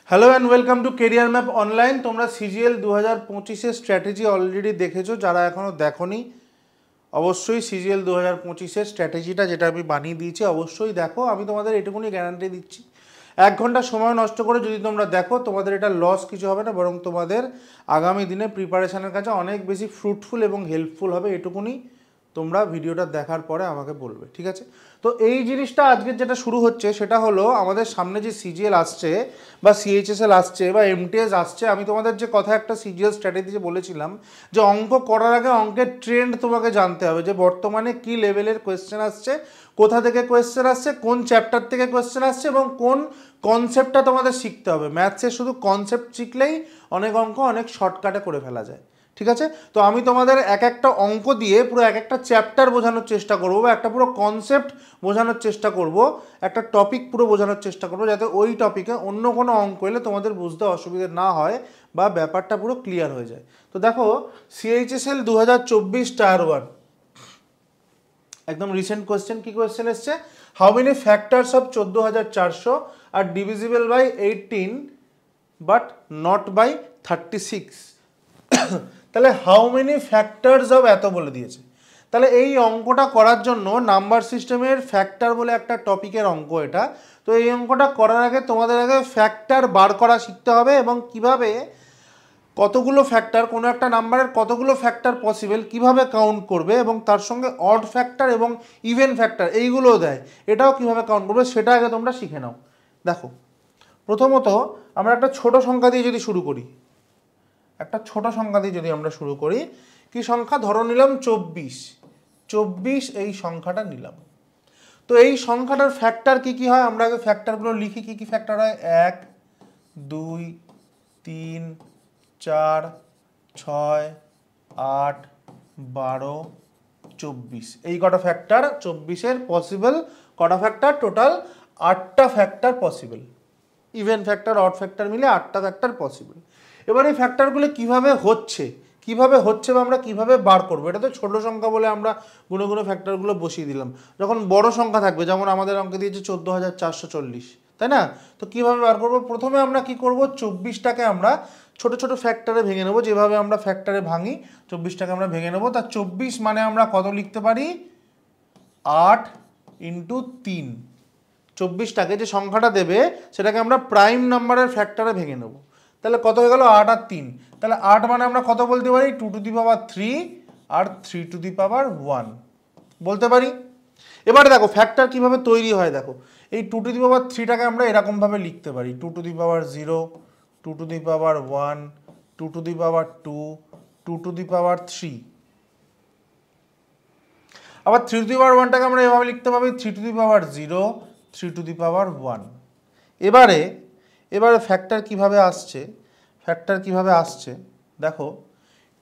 Hello and welcome to career map online. তোমরা CGL 2025-এর strategy already দেখেছো। যারা এখনও দেখোনি অবশ্যই সিজিএল 2025-এর স্ট্র্যাটেজিটা যেটা আমি বানিয়ে দিয়েছি অবশ্যই দেখো। আমি তোমাদের এটুকুনি গ্যারান্টি দিচ্ছি, 1 ঘন্টা সময় নষ্ট করে যদি তোমরা দেখো তোমাদের এটা লস কিছু হবে না, বরং তোমাদের আগামী দিনে প্রিপারেশনের কাছে অনেক বেশি ফ্রুটফুল এবং হেল্পফুল হবে। এটুকুনি তোমরা ভিডিওটা দেখার পরে আমাকে বলবে, ঠিক আছে? তো এই জিনিসটা আজকের যেটা শুরু হচ্ছে সেটা হলো আমাদের সামনে যে সিজিএল আসছে বা সিএইচএসএল আসছে বা এমটিএস আসছে। আমি তোমাদের যে কথা একটা সিজিএল স্ট্র্যাটেজি বলেছিলাম যে অঙ্ক করার আগে অঙ্কের ট্রেন্ড তোমাকে জানতে হবে, যে বর্তমানে কি লেভেলের কোয়েশ্চেন আসছে, কোথা থেকে কোয়েশ্চেন আসছে, কোন চ্যাপ্টার থেকে কোয়েশ্চেন আসছে এবং কোন কনসেপ্টটা তোমাদের শিখতে হবে। ম্যাথসে শুধু কনসেপ্ট শিখলেই অনেক অঙ্ক অনেক শর্টকাটে করে ফেলা যায়, ঠিক আছে? তো আমি তোমাদের এক একটা অঙ্ক দিয়ে পুরো এক একটা চ্যাপ্টার বোঝানোর চেষ্টা করবো বা একটা পুরো কনসেপ্ট বোঝানোর চেষ্টা করব, একটা টপিক পুরো বোঝানোর চেষ্টা করবো, যাতে ওই টপিকে অন্য কোনো অঙ্ক এলে তোমাদের বুঝতে অসুবিধা না হয় বা ব্যাপারটা পুরো ক্লিয়ার হয়ে যায়। তো দেখো সিএইচএসএল 2024 টায়ার 1 একদম রিসেন্ট কোয়েশ্চেন। কি কোয়েশ্চেন এসছে? How many factors of 14,400 are divisible by 18 but not by 36? তাহলে হাউ মেনি ফ্যাক্টরস অফ এত বলে দিয়েছে। তাহলে এই অঙ্কটা করার জন্য নাম্বার সিস্টেমের ফ্যাক্টর বলে একটা টপিকের অঙ্ক এটা। তো এই অঙ্কটা করার আগে তোমাদের আগে ফ্যাক্টর বার করা শিখতে হবে এবং কিভাবে কতগুলো ফ্যাক্টর, কোনো একটা নাম্বারের কতগুলো ফ্যাক্টর পসিবল কিভাবে কাউন্ট করবে এবং তার সঙ্গে অড ফ্যাক্টর এবং ইভেন ফ্যাক্টর এইগুলোও দেয়, এটাও কিভাবে কাউন্ট করবে সেটা আগে তোমরা শিখে নাও। দেখো প্রথমত আমরা একটা ছোট সংখ্যা দিয়ে যদি শুরু করি, একটা ছোট সংখ্যা দিয়ে যদি আমরা শুরু করি, কি সংখ্যা ধরো নিলাম 24 এই সংখ্যাটা নিলাম। তো এই সংখ্যাটার ফ্যাক্টর কি কি হয় আমরা আগে ফ্যাক্টরগুলো লিখি। কি কি ফ্যাক্টর হয়? 1 2 3 4 6 8 12 24 এই কটা ফ্যাক্টর। 24-এর পসিবল কটা ফ্যাক্টর? টোটাল 8টা factor possible. Even factor odd factor মিলে 8টা ফ্যাক্টর পসিবল। এবার এই ফ্যাক্টরগুলো কিভাবে হচ্ছে বা আমরা কিভাবে বার করবো? এটা তো ছোট সংখ্যা বলে আমরা গুনে গুনে ফ্যাক্টরগুলো বসিয়ে দিলাম। যখন বড় সংখ্যা থাকবে, যেমন আমাদের অঙ্কে দিয়েছে 14,440, তাই না? তো কিভাবে বার করবো? প্রথমে আমরা কি করব, 24টাকে আমরা ছোট ছোট ফ্যাক্টরে ভেঙে নেবো। যেভাবে আমরা ফ্যাক্টরে ভাঙি 24টাকে আমরা ভেঙে নেবো। তা 24 মানে আমরা কত লিখতে পারি? 8 × 3। 24টাকে যে সংখ্যাটা দেবে সেটাকে আমরা প্রাইম নাম্বারের ফ্যাক্টরে ভেঙে নেব। তাহলে কত হয়ে গেল? 8 আর 3। তাহলে 8 মানে আমরা কত বলতে পারি? 2⁻³ আর 3⁻1 বলতে পারি। এবারে দেখো ফ্যাক্টর কিভাবে তৈরি হয়। দেখো এই 2⁻3টাকে আমরা এরকমভাবে লিখতে পারি 2⁻0, 2⁻1, 2⁻2, 2⁻3। আবার 3⁻1টাকে আমরা এভাবে লিখতে পারি 3⁻0, 3⁻1। এবারে ফ্যাক্টর কিভাবে আসছে? দেখো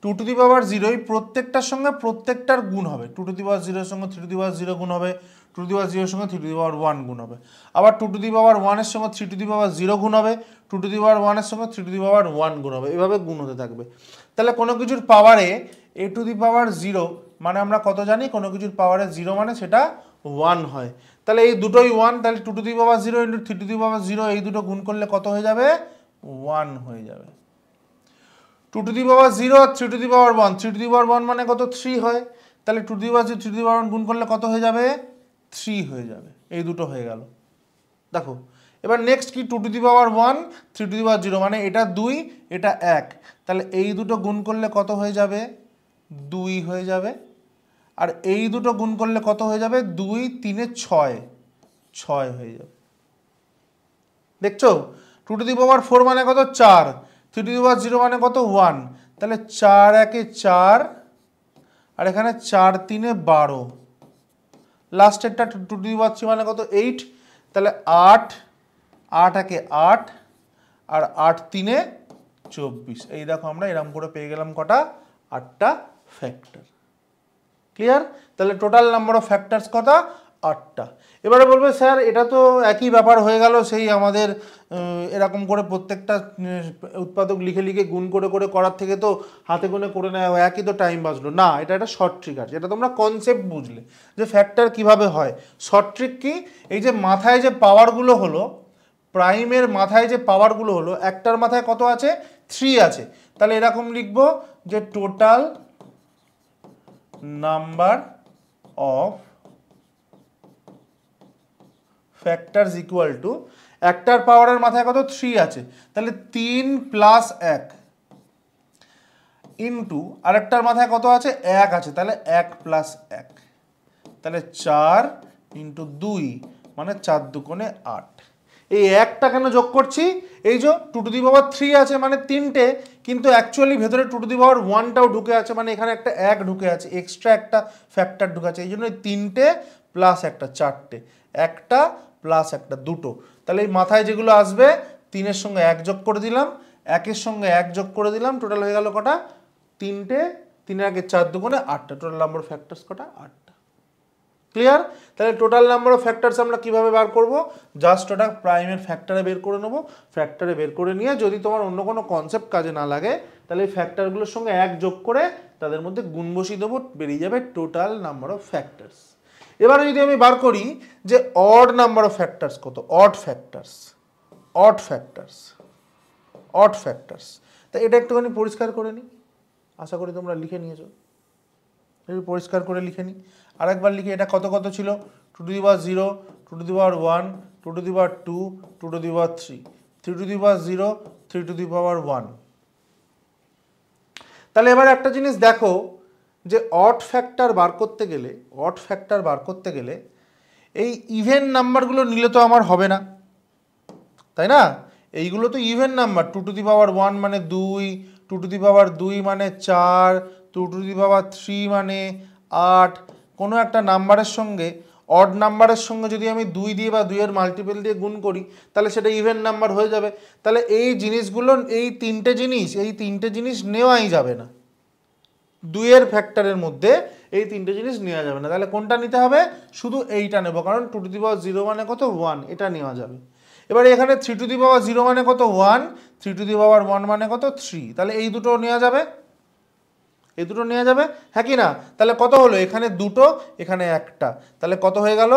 2⁻0 প্রত্যেকটার সঙ্গে প্রত্যেকটার গুণ হবে। 2⁻0-এর সঙ্গে 3⁻0 গুণ হবে, 2⁻0-এর সঙ্গে 3⁻1 গুণ হবে। আবার 2⁻1-এর সঙ্গে 3⁻0 গুণ হবে, 2⁻1-এর সঙ্গে 3⁻1 গুণ হবে। এভাবে গুণ হতে থাকবে। তাহলে কোনো কিছুর পাওয়ারে a⁻0 মানে আমরা কত জানি? কোনো কিছুর পাওয়ারে 0 মানে সেটা 1 হয়। তাহলে এই দুটোই 1। তাহলে 2⁻0 × 3⁻0 এই দুটো গুণ করলে কত হয়ে যাবে? 1 হয়ে যাবে। 2⁻0 আর 3⁻1, 3⁻1 মানে কত? 3 হয়। তাহলে 2⁻0 3⁻1 গুণ করলে কত হয়ে যাবে? 3 হয়ে যাবে। এই দুটো হয়ে গেল। দেখো এবার নেক্সট কি? 2⁻1 3⁻0 মানে এটা 2 এটা 1। তাহলে এই দুটো গুণ করলে কত হয়ে যাবে? 2 হয়ে যাবে। আর এই দুটো গুণ করলে কত হয়ে যাবে? 2 3 6 হয়ে যাবে। দেখছো 2⁻4 মানে কত? 4। 3⁻0 মানে কত? 1। তাহলে 4 1 4 আর এখানে 4 3 12। লাস্টেরটা 2⁻3 মানে কত? 8। তাহলে 8 8 1 8 আর 8 3 24। এই দেখো আমরা এরকম করে পেয়ে গেলাম কটা? 8টা ফ্যাক্টর। ক্লিয়ার? তাহলে টোটাল নাম্বার অফ ফ্যাক্টরস কত? 8টা। এবারে বলবে স্যার এটা তো একই ব্যাপার হয়ে গেল, সেই আমাদের এরকম করে প্রত্যেকটা উৎপাদক লিখে লিখে গুণ করে করে করার থেকে তো হাতে গুনে করে নেওয়া একই তো টাইম বাঁচলো। না, এটা একটা শর্ট ট্রিক আছে, এটা তোমরা কনসেপ্ট বুঝলে যে ফ্যাক্টর কিভাবে হয়। শর্ট ট্রিক কি? এই যে মাথায় যে পাওয়ারগুলো হলো, প্রাইমের মাথায় যে পাওয়ারগুলো হলো, একটার মাথায় কত আছে? 3 আছে। তাহলে এরকম লিখবো যে total number of factors equal to, একটার পাওয়ারের মাথায় কত? 3 আছে, তাহলে 3 প্লাস 1 ইন্টু আরেকটার মাথায় কত আছে? 1 আছে, তাহলে 1 প্লাস 1, তাহলে 4 ইন্টু 2 মানে 4 দুগুণে 8। এই একটা কেন যোগ করছি? এই যে 2 টু দি পাওয়ার 3 আছে মানে 3টে, কিন্তু অ্যাকচুয়ালি ভেতরে 2 টু দি পাওয়ার 1টাও ঢুকে আছে, মানে এখানে একটা 1 ঢুকে আছে, এক্সট্রা একটা ফ্যাক্টর ঢুকে আছে, এই জন্য 3টে প্লাস একটা 4টে, একটা প্লাস একটা 2টো। তাহলে এই মাথায় যেগুলো আসবে 3-এর সঙ্গে 1 যোগ করে দিলাম, 1-এর সঙ্গে 1 যোগ করে দিলাম, টোটাল হয়ে গেল কটা? 3টে, 3-এর আগে 4 দুগুণে 8টা, টোটাল নাম্বার অফ ফ্যাক্টরস কটা? 8টা। ক্লিয়ার? তাহলে টোটাল নাম্বার অফ ফ্যাক্টরস আমরা কিভাবে বার করব? জাস্ট ওটা প্রাইমের ফ্যাক্টরে বের করে নেব, ফ্যাক্টরে বের করে নিয়ে যদি তোমার অন্য কোনো কনসেপ্ট কাজে না লাগে তাহলে এই ফ্যাক্টরগুলোর সঙ্গে 1 যোগ করে তাদের মধ্যে গুণ বসিয়ে দেবো, বেরিয়ে যাবে টোটাল নাম্বার অফ ফ্যাক্টরস। এবারে যদি আমি বার করি যে অড নাম্বার অফ ফ্যাক্টরস কত? Odd factors, odd factors, odd factors. তা এটা একটুখানি পরিষ্কার করে নিই, আশা করি তোমরা লিখে নিয়েছো। একটু পরিষ্কার করে লিখে নিই, আরেকবার লিখে। এটা কত কত ছিল? 2 to the power 0, 2 to the power 1, 2 to the power 2, 2 to the power 3, 3 to the power 0, 3 to the power 1। তাহলে এবার একটা জিনিস দেখো যে অড ফ্যাক্টর বার করতে গেলে, অড ফ্যাক্টর বার করতে গেলে এই ইভেন নাম্বারগুলো নিলে তো আমার হবে না, তাই না? এইগুলো তো even number, 2 to the power 1 মানে 2, 2 টু দি পাওয়ার 2 মানে 4, 2 টু দি পাওয়ার 3 মানে 8। কোনো একটা নাম্বারের সঙ্গে, অড নাম্বারের সঙ্গে যদি আমি 2 দিয়ে বা 2-এর মাল্টিপল দিয়ে গুণ করি তাহলে সেটা ইভেন নাম্বার হয়ে যাবে। তাহলে এই জিনিসগুলো, এই তিনটে জিনিস নেওয়াই যাবে না, 2-এর ফ্যাক্টরের মধ্যে এই তিনটে জিনিস নেওয়া যাবে না। তাহলে কোনটা নিতে হবে? শুধু এইটা নেব, কারণ 2 টু দি পাওয়ার 0 মানে কত? 1, এটা নেওয়া যাবে। এবারে এখানে 3 টু দি পাওয়ার 0 মানে কত? 1, 3 টু দি পাওয়ার 1 মানে কত? 3, তাহলে এই দুটো নেওয়া যাবে, এই দুটো নেওয়া যাবে, হ্যাঁ কি না? তাহলে কত হলো? এখানে দুটো, এখানে একটা, তাহলে কত হয়ে গেল?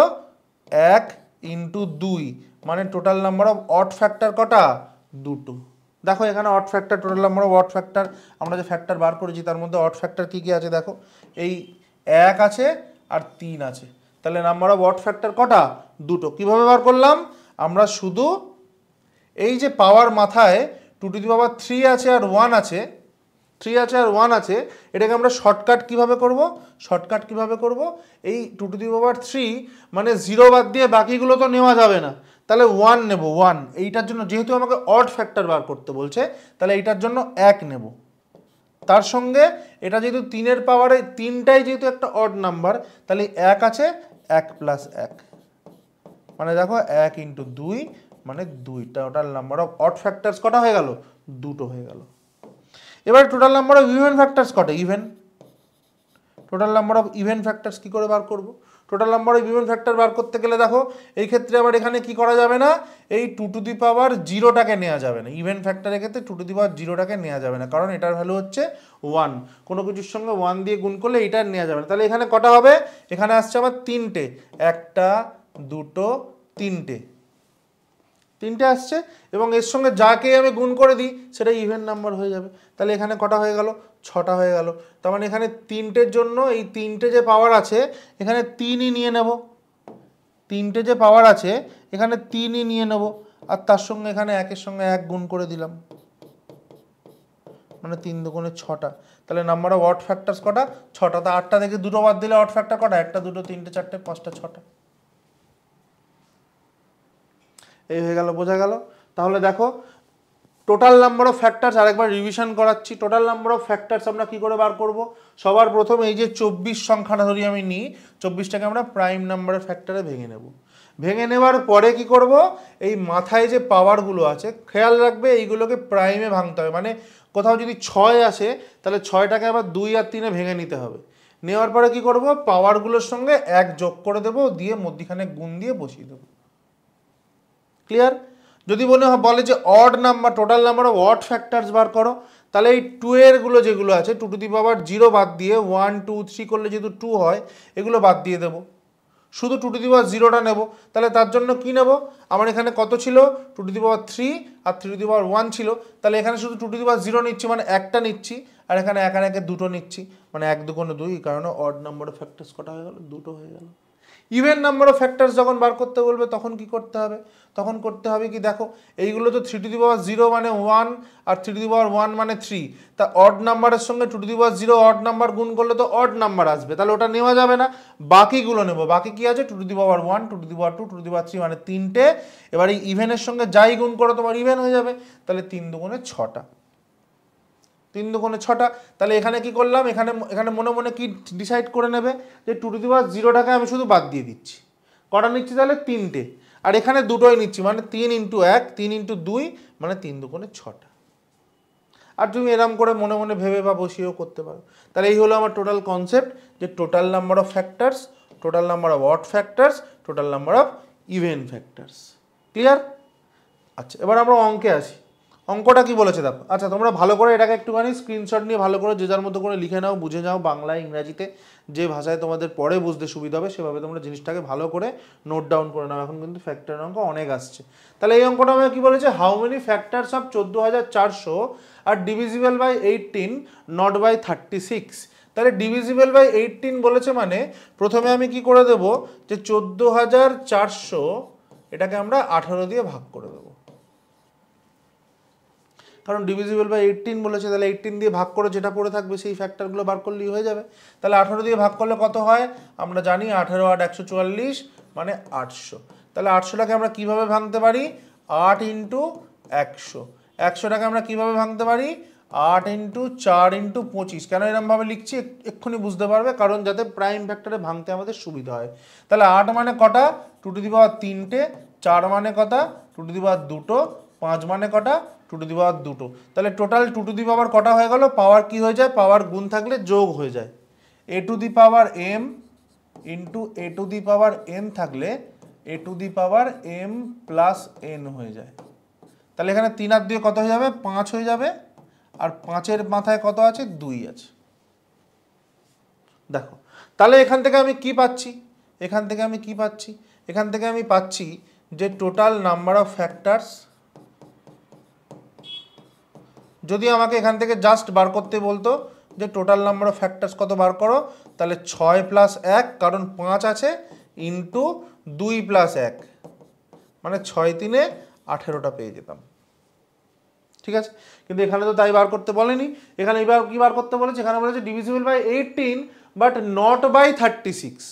1 ইন্টু 2 মানে total number of odd factor কটা? 2টো। দেখো এখানে odd factor, total number of odd factor, আমরা যে ফ্যাক্টর বার করেছি তার মধ্যে অড ফ্যাক্টর কী কী আছে দেখো, এই 1 আছে আর 3 আছে, তাহলে নাম্বার অফ অড ফ্যাক্টর কটা? 2টো। কীভাবে বার করলাম? আমরা শুধু এই যে পাওয়ার মাথায় 2 টু দি পাওয়ার 3 আছে আর 1 আছে, 3 আছে আর 1 আছে, এটাকে আমরা শর্টকাট কিভাবে করব? শর্টকাট কিভাবে করব? এই 2 টু দি পাওয়ার 3 মানে 0 বাদ দিয়ে বাকিগুলো তো নেওয়া যাবে না, তাহলে 1 নেব, 1। এইটার জন্য যেহেতু আমাকে অড ফ্যাক্টর বার করতে বলছে তাহলে এইটার জন্য 1 নেব। তার সঙ্গে এটা যেহেতু 3-এর পাওয়ারে 3টাই যেহেতু একটা অড নাম্বার, তাহলে 1 আছে, 1 প্লাস 1 মানে দেখো 1 ইন্টু 2 মানে 2টা। Total number of odd factors কটা হয়ে গেল? 2টো হয়ে গেল। এবার total number of even factors কটা? Even, total number of even factors কি করে বার করব? Total number of even factor বার করতে গেলে দেখো এই ক্ষেত্রে আবার এখানে কি করা যাবে না, এই 2 টু দি পাওয়ার 0টাকে নেওয়া যাবে না। ইভেন ফ্যাক্টরের ক্ষেত্রে 2 টু দি পাওয়ার 0টাকে নেওয়া যাবে না, কারণ এটার ভ্যালু হচ্ছে 1, কোনো কিছুর সঙ্গে 1 দিয়ে গুণ করলে এটা নেওয়া যাবে না। তাহলে এখানে কটা হবে? এখানে আসছে আবার 3টে, 1টা 2টো 3টে আসছে, এবং এর সঙ্গে যাকে আমি গুণ করে দিই সেটা ইভেন নাম্বার হয়ে যাবে। তাহলে এখানে কটা হয়ে গেল? 6টা হয়ে গেল। তার মানে এখানে 3টের জন্য এই 3টে যে পাওয়ার আছে এখানে 3ই নিয়ে নেব, 3টে যে পাওয়ার আছে এখানে 3ই নিয়ে নেব, আর তার সঙ্গে এখানে 1-এর সঙ্গে 1 গুণ করে দিলাম, মানে 3 দুগুণে 6টা। তাহলে নাম্বার অফ অড ফ্যাক্টরস কটা? 6টা। তা 8টা থেকে 2টো বাদ দিলে অড ফ্যাক্টর কটা? 1টা 2টো 3টে 4টে 5টা 6টা। এই হয়ে গেল, বোঝা গেল? তাহলে দেখো টোটাল নাম্বার অফ ফ্যাক্টরস আরেকবার রিভিশন করাচ্ছি। টোটাল নাম্বার অফ ফ্যাক্টরস আমরা কি করে বার করব? সবার প্রথম এই যে 24 সংখ্যাটা ধরি আমি নিই, 24টাকে আমরা প্রাইম নাম্বারের ফ্যাক্টরে ভেঙে নেব। ভেঙে নেওয়ার পরে কি করব? এই মাথায় যে পাওয়ারগুলো আছে খেয়াল রাখবে এইগুলোকে প্রাইমে ভাঙতে হবে, মানে কোথাও যদি 6 আসে তাহলে 6টাকে আবার 2 আর 3-এ ভেঙে নিতে হবে। নেওয়ার পরে কি করব? পাওয়ারগুলোর সঙ্গে 1 যোগ করে দেবো, দিয়ে মধ্যখানে গুণ দিয়ে বসিয়ে দেবো। ক্লিয়ার? যদি বলে যে odd number, total number of odd factors বার করো, তাহলে এই 2-এর গুলো যেগুলো আছে 2 টু দি পাওয়ার 0 বাদ দিয়ে 1 2 3 করলে যেহেতু 2 হয় এগুলো বাদ দিয়ে দেবো। শুধু টু টু দি পাওয়ার জিরোটা নেব। তাহলে তার জন্য কি নেব, আমার এখানে কত ছিল, টু টু দি পাওয়ার 3 আর 3 টু দি পাওয়ার 1 ছিল। তাহলে এখানে শুধু two to the power zero নিচ্ছি, মানে একটা নিচ্ছি, আর এখানে একে একে দুটো নিচ্ছি, মানে 1 2 2, কারণে অড নাম্বার অফ ফ্যাক্টরস কটা হয়ে গেল, দুটো হয়ে গেল। ইভেন নাম্বার অফ ফ্যাক্টরস যখন বার করতে বলবে তখন কি করতে হবে, তখন করতে হবে কি, দেখো এইগুলো তো 3 টু দি পাওয়ার 0 মানে 1 আর 3 টু দি পাওয়ার 1 মানে 3, তা অড নাম্বারের সঙ্গে 2 to the power 0 odd number গুণ করলে তো অড নাম্বার আসবে, তাহলে ওটা নেওয়া যাবে না, বাকিগুলো নেব। বাকি কি আছে, 2 to the power 1, 2 to the power 2, 2 to the power 3, মানে 3টে। এবার এই ইভেনের সঙ্গে যাই গুণ করো তোমার ইভেন হয়ে যাবে, তাহলে 3 দুগুণে 6টা, 3 দুগুণে 6টা। তাহলে এখানে কি করলাম, এখানে মনে মনে কি ডিসাইড করে নেবে যে 2 টু দি পাওয়ার 0টাকে আমি শুধু বাদ দিয়ে দিচ্ছি, কটা নিচ্ছি তাহলে 3টে, আর এখানে দুটোই নিচ্ছি, মানে 3 ইন্টু 1, 3 ইন্টু 2, মানে 3 দুগুণে 6টা। আর তুমি এরম করে মনে মনে ভেবে বা বসিয়েও করতে পারো। তাহলে এই হলো আমার টোটাল কনসেপ্ট, যে total number of factors, total number of odd factors, total number of even factors. Clear? আচ্ছা, এবার আমরা অঙ্কে আসি। অঙ্কটা কি বলেছে দেখো। আচ্ছা, তোমরা ভালো করে এটাকে একটুখানি স্ক্রিনশট নিয়ে ভালো করে যে যার মতো করে লিখে নাও, বুঝে নাও, বাংলায় ইংরাজিতে যে ভাষায় তোমাদের পরে বুঝতে সুবিধা হবে সেভাবে তোমরা জিনিসটাকে ভালো করে নোট ডাউন করে নাও। এখন কিন্তু ফ্যাক্টরের অঙ্ক অনেক আসছে। তাহলে এই অঙ্কটা আমাকে কি বলেছে, how many factors of 14400 are divisible by 18 not by 36। তাহলে ডিভিজিবল বাই 18 বলেছে, মানে প্রথমে আমি কি করে দেব, যে 14400 এটাকে আমরা 18 দিয়ে ভাগ করে দেবো, কারণ ডিভিজিবল বাই 18 বলেছে। তাহলে 18 দিয়ে ভাগ করে যেটা পড়ে থাকবে সেই ফ্যাক্টরগুলো বার করলেই হয়ে যাবে। তাহলে 18 দিয়ে ভাগ করলে কত হয়, আমরা জানি 18 8 144, মানে 800। তাহলে 800টাকে আমরা কিভাবে ভাঙতে পারি, 8 ইন্টু 100। 100টাকে আমরা কিভাবে ভাঙতে পারি, 8 ইন্টু 4 ইন্টু 25। কেন এরমভাবে লিখছি এক্ষুনি বুঝতে পারবে, কারণ যাতে প্রাইম ফ্যাক্টরে ভাঙতে আমাদের সুবিধা হয়। তাহলে 8 মানে কটা, 2 টু দি পাওয়ার 3টে, 4 মানে কটা, 2 টু দি পাওয়ার 2টো, 5 মানে কটা, 2 টু দি পাওয়ার 2টো। তাহলে টোটাল 2 টু দি পাওয়ার কটা হয়ে গেল, পাওয়ার কি হয়ে যায়, পাওয়ার গুণ থাকলে যোগ হয়ে যায়। a two the power m into a two the power n থাকলে a two the power m plus n হয়ে যায়। তাহলে এখানে 3 আর 2 কত হয়ে যাবে, 5 হয়ে যাবে, আর 5-এর মাথায় কত আছে, 2 আছে। দেখো, তাহলে এখান থেকে আমি কি পাচ্ছি, এখান থেকে আমি কি পাচ্ছি, এখান থেকে আমি পাচ্ছি যে টোটাল নাম্বার অফ ফ্যাক্টরস, যদি আমাকে এখান থেকে জাস্ট বার করতে বলতো যে টোটাল নাম্বার অফ ফ্যাক্টরস কত বার করো, তাহলে 6 প্লাস 1, কারণ 5 আছে, ইন্টু 2 প্লাস 1, মানে 6 3 18টা পেয়ে যেতাম। ঠিক আছে, কিন্তু এখানে তো তাই বার করতে বলেনি। এখানে এবার কি বার করতে বলেছে, এখানে বলেছে divisible by 18 but not by 36,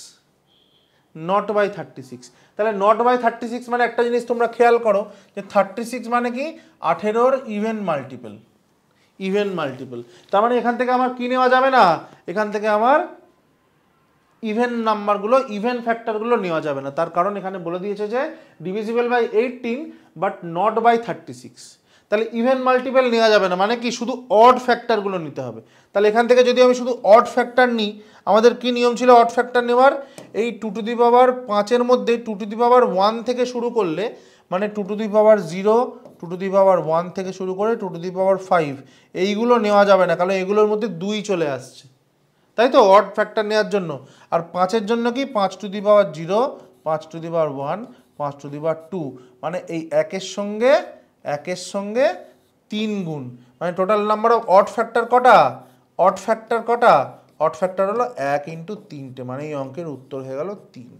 not by 36। তাহলে নট বাই 36 মানে একটা জিনিস তোমরা খেয়াল করো, যে 36 মানে কি 18-র ইভেন মাল্টিপল, ইভেন মাল্টিপল। তার মানে এখান থেকে আমার কি নেওয়া যাবে না, এখান থেকে আমার ইভেন নাম্বারগুলো, ইভেন ফ্যাক্টরগুলো নেওয়া যাবে না। তার কারণ এখানে বলে দিয়েছে যে divisible by 18 but not by 36। তাহলে ইভেন মাল্টিপল নেওয়া যাবে না, মানে কি শুধু অড ফ্যাক্টরগুলো নিতে হবে। তাহলে এখান থেকে যদি আমি শুধু অড ফ্যাক্টর নিই, আমাদের কি নিয়ম ছিল অড ফ্যাক্টর নেওয়ার, এই 2 টু দি পাওয়ার 5-এর মধ্যে 2 টু দি পাওয়ার 1 থেকে শুরু করলে, মানে 2 to the power 0, 2 to the power 1 থেকে শুরু করে 2 টু দি পাওয়ার 5, এইগুলো নেওয়া যাবে না, কারণ এগুলোর মধ্যে 2 চলে আসছে, তাই তো অড ফ্যাক্টর নেওয়ার জন্য। আর 5-এর জন্য কি 5 to the power 0, 5 to the power 1, 5 to the power 2, মানে এই একের সঙ্গে 3 গুণ, মানে total number of odd factor কটা, অড ফ্যাক্টর কটা, অড ফ্যাক্টর হলো 1 ইন্টু 3টে, মানে এই অঙ্কের উত্তর হয়ে গেল 3।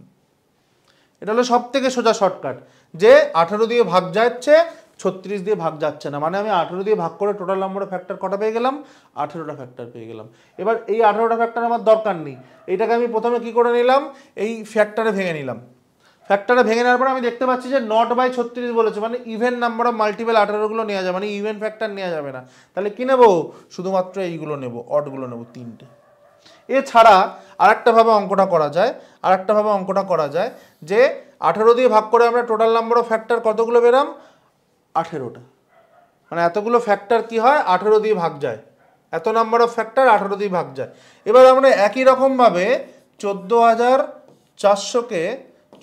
এটা হলো সব থেকে সোজা শর্টকাট, যে 18 দিয়ে ভাগ যাচ্ছে, 36 দিয়ে ভাগ যাচ্ছে না, মানে আমি 18 দিয়ে ভাগ করে টোটাল নাম্বার অফ ফ্যাক্টর কটা পেয়ে গেলাম, 18টা ফ্যাক্টর পেয়ে গেলাম। এবার এই 18টা ফ্যাক্টর আমার দরকার নেই, এইটাকে আমি প্রথমে কি করে নিলাম, এই ফ্যাক্টরে ভেঙে নিলাম। ফ্যাক্টরে ভেঙে নেওয়ার পর আমি দেখতে পাচ্ছি যে নট বাই 36 বলেছে, মানে ইভেন নাম্বার অফ মাল্টিপল 18গুলো নেওয়া যাবে, মানে ইভেন ফ্যাক্টর নেওয়া যাবে না। তাহলে কি নেব, শুধুমাত্র এইগুলো নেব, অডগুলো নেব 3টে। এছাড়া আরেকটাভাবে অঙ্কটা করা যায়, যে 18 দিয়ে ভাগ করে আমরা টোটাল নাম্বার অফ ফ্যাক্টর কতগুলো পেলাম, 18টা, মানে এতগুলো ফ্যাক্টর কি হয় 18 দিয়ে ভাগ যায়, এত নাম্বার অফ ফ্যাক্টর 18 দিয়ে ভাগ যায়। এবার আমরা একই রকমভাবে 14400-কে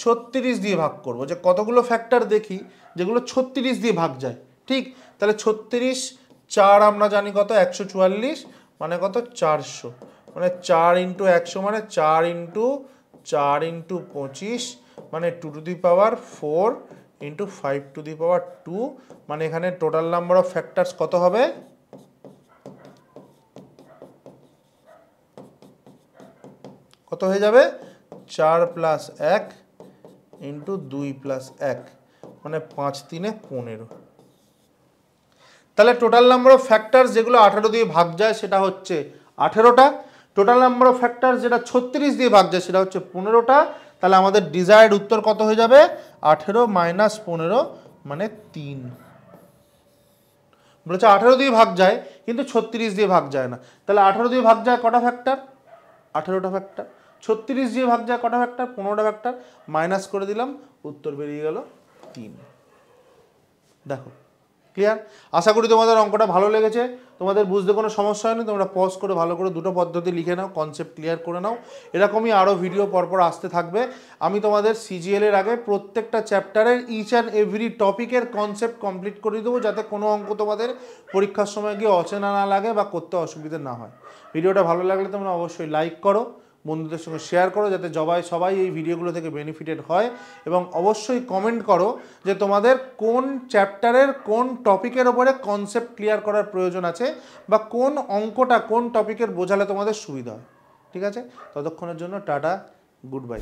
36 দিয়ে ভাগ করব, যে কতগুলো ফ্যাক্টর দেখি যেগুলো 36 দিয়ে ভাগ যায়। ঠিক, তাহলে 36 4 আমরা জানি কত, 144, মানে কত 400, মানে 4 ইন্টু 100 মানে 4 ইন্টু 4 ইন্টু 25 মানে 2 to the power 4 into 5 to the power 2 মানে এখানে টোটাল নাম্বার অফ ফ্যাক্টরস কত হবে? কত হয়ে যাবে? 4 প্লাস 1 ইন্টু 2 প্লাস 1 মানে 5 3 15। তাহলে টোটাল নাম্বার অফ ফ্যাক্টরস যেগুলো 18 দিয়ে ভাগ যায় সেটা হচ্ছে 18টা। টোটাল নাম্বার অফ ফ্যাক্টরস যেটা 36 দিয়ে ভাগ যায় সেটা হচ্ছে 15টা। তাহলে আমাদের ডিজায়ার্ড উত্তর কত হয়ে যাবে? 18 মাইনাস 15 মানে 3। বলেছে 18 দিয়ে ভাগ যায় কিন্তু 36 দিয়ে ভাগ যায় না। তাহলে 18 দিয়ে ভাগ যায় কটা ফ্যাক্টর? 18টা ফ্যাক্টর। 36 দিয়ে ভাগ যায় কটা ফ্যাক্টর? 15টা ফ্যাক্টর। মাইনাস করে দিলাম, উত্তর বেরিয়ে গেল 3। দেখো, ক্লিয়ার? আশা করি তোমাদের অঙ্কটা ভালো লেগেছে, তোমাদের বুঝতে কোনো সমস্যা হয়নি। তোমরা পজ করে ভালো করে দুটো পদ্ধতি লিখে নাও, কনসেপ্ট ক্লিয়ার করে নাও। এরকমই আরও ভিডিও পরপর আসতে থাকবে। আমি তোমাদের সিজিএল এর আগে প্রত্যেকটা চ্যাপ্টারের ইচ অ্যান্ড এভরি টপিকের কনসেপ্ট কমপ্লিট করে দেবো, যাতে কোনো অঙ্ক তোমাদের পরীক্ষার সময় গিয়ে অচেনা না লাগে বা করতে অসুবিধা না হয়। ভিডিওটা ভালো লাগলে তোমরা অবশ্যই লাইক করো, বন্ধুদের সঙ্গে শেয়ার করো, যাতে সবাই এই ভিডিওগুলো থেকে বেনিফিটেড হয়। এবং অবশ্যই কমেন্ট করো যে তোমাদের কোন চ্যাপ্টারের কোন টপিকের ওপরে কনসেপ্ট ক্লিয়ার করার প্রয়োজন আছে, বা কোন অঙ্কটা কোন টপিকের বোঝালে তোমাদের সুবিধা হয়। ঠিক আছে? ততক্ষণের জন্য টাটা, গুড বাই।